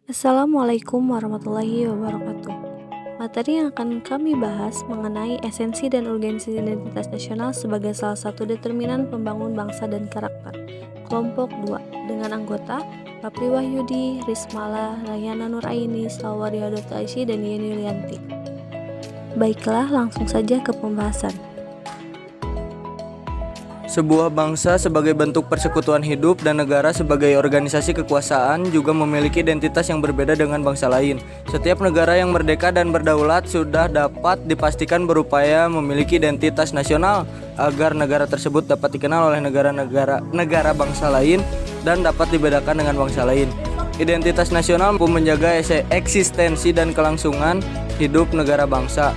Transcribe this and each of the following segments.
Assalamualaikum warahmatullahi wabarakatuh. Materi yang akan kami bahas mengenai esensi dan urgensi identitas nasional sebagai salah satu determinan pembangun bangsa dan karakter. Kelompok 2 dengan anggota Rapli Wahyudi, Rismala, Rayyana Nuraini, Salwaria Dotaishi, dan Yeni Yulianti. Baiklah, langsung saja ke pembahasan. Sebuah bangsa sebagai bentuk persekutuan hidup dan negara sebagai organisasi kekuasaan juga memiliki identitas yang berbeda dengan bangsa lain. Setiap negara yang merdeka dan berdaulat sudah dapat dipastikan berupaya memiliki identitas nasional agar negara tersebut dapat dikenal oleh negara bangsa lain dan dapat dibedakan dengan bangsa lain. Identitas nasional mampu menjaga eksistensi dan kelangsungan hidup negara bangsa.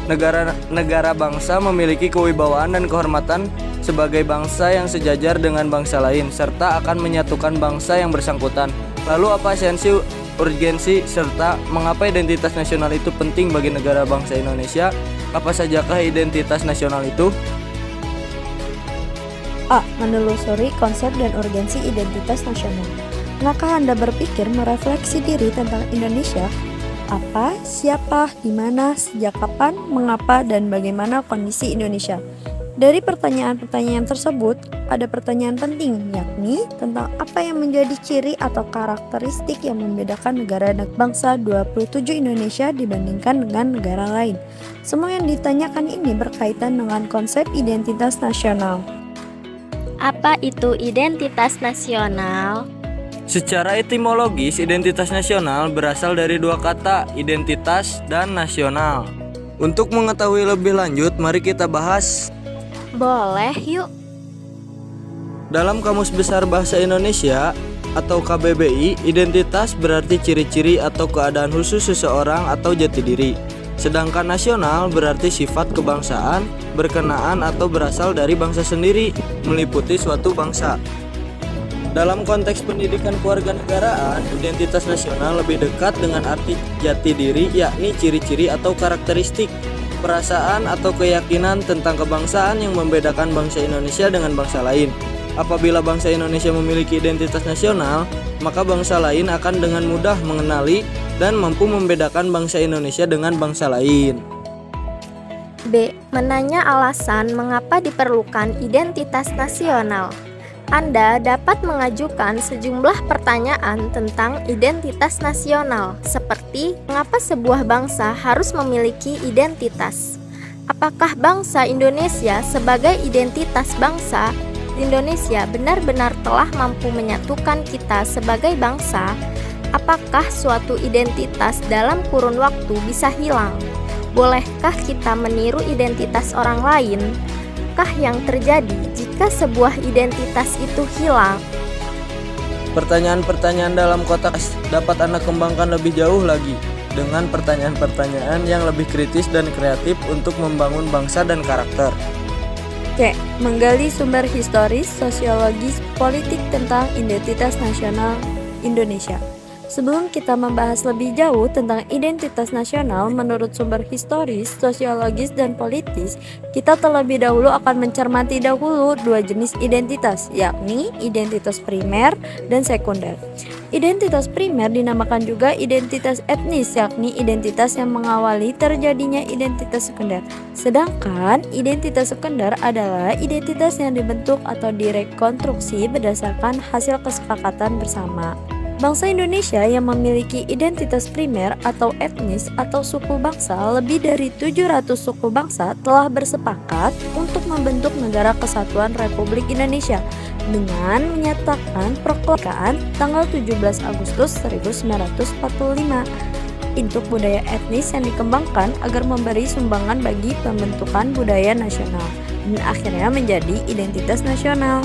Negara bangsa memiliki kewibawaan dan kehormatan sebagai bangsa yang sejajar dengan bangsa lain, serta akan menyatukan bangsa yang bersangkutan. Lalu apa esensi, urgensi, serta mengapa identitas nasional itu penting bagi negara bangsa Indonesia? Apa sajakah identitas nasional itu? A. Menelusuri konsep dan urgensi identitas nasional. Pernahkah Anda berpikir merefleksi diri tentang Indonesia? Apa, siapa, di mana, sejak kapan, mengapa, dan bagaimana kondisi Indonesia? Dari pertanyaan-pertanyaan tersebut, ada pertanyaan penting, yakni tentang apa yang menjadi ciri atau karakteristik yang membedakan negara dan bangsa 27 Indonesia dibandingkan dengan negara lain. Semua yang ditanyakan ini berkaitan dengan konsep identitas nasional. Apa itu identitas nasional? Secara etimologis, identitas nasional berasal dari dua kata, identitas dan nasional. Untuk mengetahui lebih lanjut, mari kita bahas. Boleh yuk. Dalam Kamus Besar Bahasa Indonesia atau KBBI, identitas berarti ciri-ciri atau keadaan khusus seseorang atau jati diri. Sedangkan nasional berarti sifat kebangsaan, berkenaan atau berasal dari bangsa sendiri, meliputi suatu bangsa. Dalam konteks pendidikan kewarganegaraan, identitas nasional lebih dekat dengan arti jati diri, yakni ciri-ciri atau karakteristik, perasaan atau keyakinan tentang kebangsaan yang membedakan bangsa Indonesia dengan bangsa lain. Apabila bangsa Indonesia memiliki identitas nasional, maka bangsa lain akan dengan mudah mengenali dan mampu membedakan bangsa Indonesia dengan bangsa lain. B. Menanya alasan mengapa diperlukan identitas nasional. Anda dapat mengajukan sejumlah pertanyaan tentang identitas nasional, seperti mengapa sebuah bangsa harus memiliki identitas? Apakah bangsa Indonesia sebagai identitas bangsa Indonesia benar-benar telah mampu menyatukan kita sebagai bangsa? Apakah suatu identitas dalam kurun waktu bisa hilang? Bolehkah kita meniru identitas orang lain? Apakah yang terjadi jika sebuah identitas itu hilang? Pertanyaan-pertanyaan dalam kotak dapat Anda kembangkan lebih jauh lagi dengan pertanyaan-pertanyaan yang lebih kritis dan kreatif untuk membangun bangsa dan karakter. C. Menggali sumber historis, sosiologis, politik tentang identitas nasional Indonesia. Sebelum kita membahas lebih jauh tentang identitas nasional menurut sumber historis, sosiologis, dan politis, kita terlebih dahulu akan mencermati dahulu dua jenis identitas, yakni identitas primer dan sekunder. Identitas primer dinamakan juga identitas etnis, yakni identitas yang mengawali terjadinya identitas sekunder. Sedangkan identitas sekunder adalah identitas yang dibentuk atau direkonstruksi berdasarkan hasil kesepakatan bersama. Bangsa Indonesia yang memiliki identitas primer atau etnis atau suku bangsa, lebih dari 700 suku bangsa telah bersepakat untuk membentuk Negara Kesatuan Republik Indonesia dengan menyatakan proklamaan tanggal 17 Agustus 1945 untuk budaya etnis yang dikembangkan agar memberi sumbangan bagi pembentukan budaya nasional dan akhirnya menjadi identitas nasional.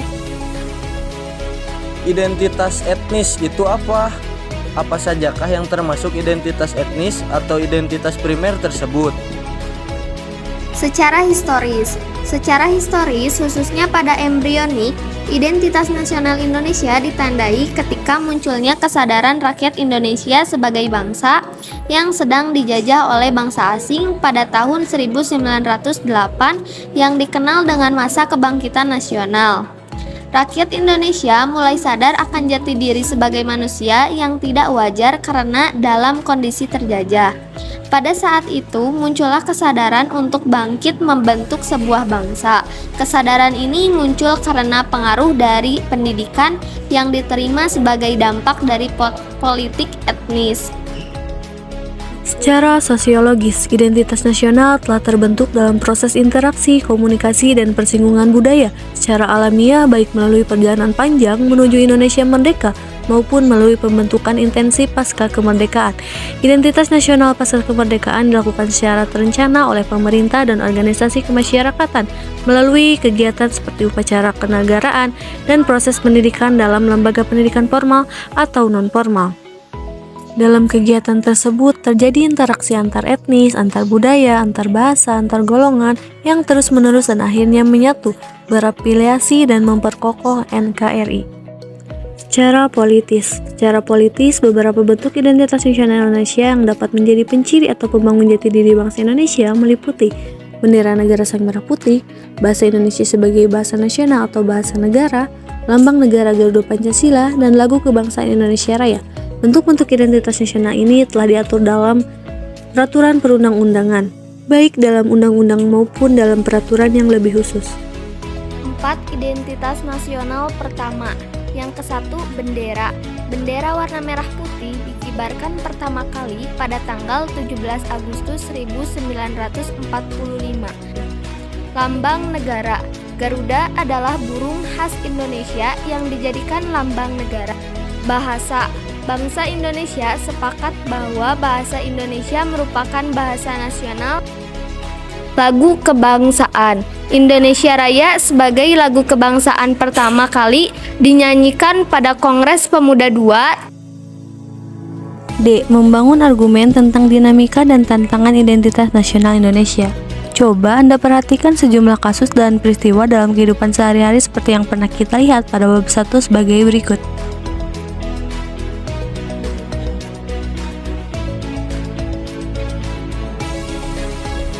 Identitas etnis itu apa? Apa sajakah yang termasuk identitas etnis atau identitas primer tersebut? Secara historis khususnya pada embrionik, identitas nasional Indonesia ditandai ketika munculnya kesadaran rakyat Indonesia sebagai bangsa yang sedang dijajah oleh bangsa asing pada tahun 1908 yang dikenal dengan masa kebangkitan nasional. Rakyat Indonesia mulai sadar akan jati diri sebagai manusia yang tidak wajar karena dalam kondisi terjajah. Pada saat itu muncullah kesadaran untuk bangkit membentuk sebuah bangsa. Kesadaran ini muncul karena pengaruh dari pendidikan yang diterima sebagai dampak dari politik etnis. Secara sosiologis, identitas nasional telah terbentuk dalam proses interaksi, komunikasi, dan persinggungan budaya secara alamiah baik melalui perjalanan panjang menuju Indonesia merdeka maupun melalui pembentukan intensif pasca kemerdekaan. Identitas nasional pasca kemerdekaan dilakukan secara terencana oleh pemerintah dan organisasi kemasyarakatan melalui kegiatan seperti upacara kenegaraan dan proses pendidikan dalam lembaga pendidikan formal atau non-formal. Dalam kegiatan tersebut terjadi interaksi antar etnis, antar budaya, antar bahasa, antar golongan yang terus-menerus dan akhirnya menyatu, berafiliasi dan memperkokoh NKRI. Secara politis, beberapa bentuk identitas nasional Indonesia yang dapat menjadi penciri atau pembangun jati diri bangsa Indonesia meliputi bendera negara sang merah putih, bahasa Indonesia sebagai bahasa nasional atau bahasa negara, lambang negara Garuda Pancasila, dan lagu kebangsaan Indonesia Raya. Bentuk-bentuk identitas nasional ini telah diatur dalam peraturan perundang-undangan, baik dalam undang-undang maupun dalam peraturan yang lebih khusus. 4. Identitas nasional pertama. Yang ke-1, bendera. Bendera warna merah putih dikibarkan pertama kali pada tanggal 17 Agustus 1945. Lambang negara. Garuda adalah burung khas Indonesia yang dijadikan lambang negara. Bahasa. Bangsa Indonesia sepakat bahwa bahasa Indonesia merupakan bahasa nasional. Lagu kebangsaan. Indonesia Raya sebagai lagu kebangsaan pertama kali dinyanyikan pada Kongres Pemuda II. D. Membangun argumen tentang dinamika dan tantangan identitas nasional Indonesia. Coba Anda perhatikan sejumlah kasus dan peristiwa dalam kehidupan sehari-hari seperti yang pernah kita lihat pada bab 1 sebagai berikut.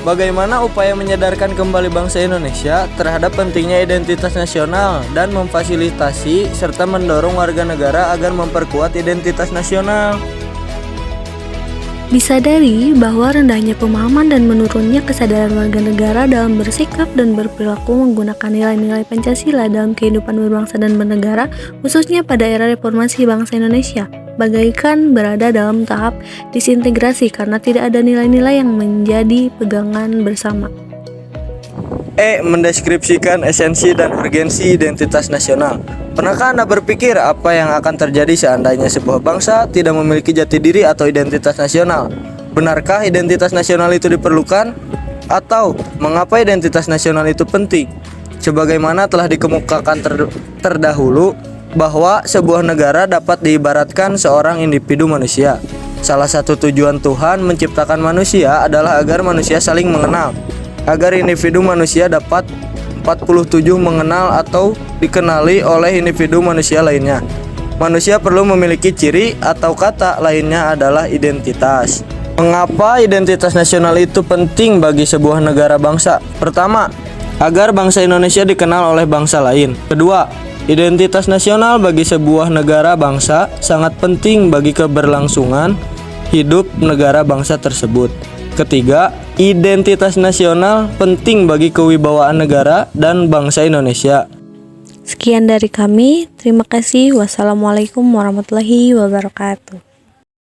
Bagaimana upaya menyadarkan kembali bangsa Indonesia terhadap pentingnya identitas nasional dan memfasilitasi serta mendorong warga negara agar memperkuat identitas nasional? Disadari bahwa rendahnya pemahaman dan menurunnya kesadaran warga negara dalam bersikap dan berperilaku menggunakan nilai-nilai Pancasila dalam kehidupan berbangsa dan bernegara, khususnya pada era reformasi bangsa Indonesia, bagaikan berada dalam tahap disintegrasi karena tidak ada nilai-nilai yang menjadi pegangan bersama. E. Mendeskripsikan esensi dan urgensi identitas nasional. Pernahkah Anda berpikir apa yang akan terjadi seandainya sebuah bangsa tidak memiliki jati diri atau identitas nasional? Benarkah identitas nasional itu diperlukan? Atau mengapa identitas nasional itu penting? Sebagaimana telah dikemukakan terdahulu, bahwa sebuah negara dapat diibaratkan seorang individu manusia. Salah satu tujuan Tuhan menciptakan manusia adalah agar manusia saling mengenal, agar individu manusia dapat 47 mengenal atau dikenali oleh individu manusia lainnya. Manusia perlu memiliki ciri atau kata lainnya adalah identitas. Mengapa identitas nasional itu penting bagi sebuah negara bangsa? Pertama, agar bangsa Indonesia dikenal oleh bangsa lain. Kedua, identitas nasional bagi sebuah negara bangsa sangat penting bagi keberlangsungan hidup negara bangsa tersebut. Ketiga, identitas nasional penting bagi kewibawaan negara dan bangsa Indonesia. Sekian dari kami, terima kasih. Wassalamualaikum warahmatullahi wabarakatuh.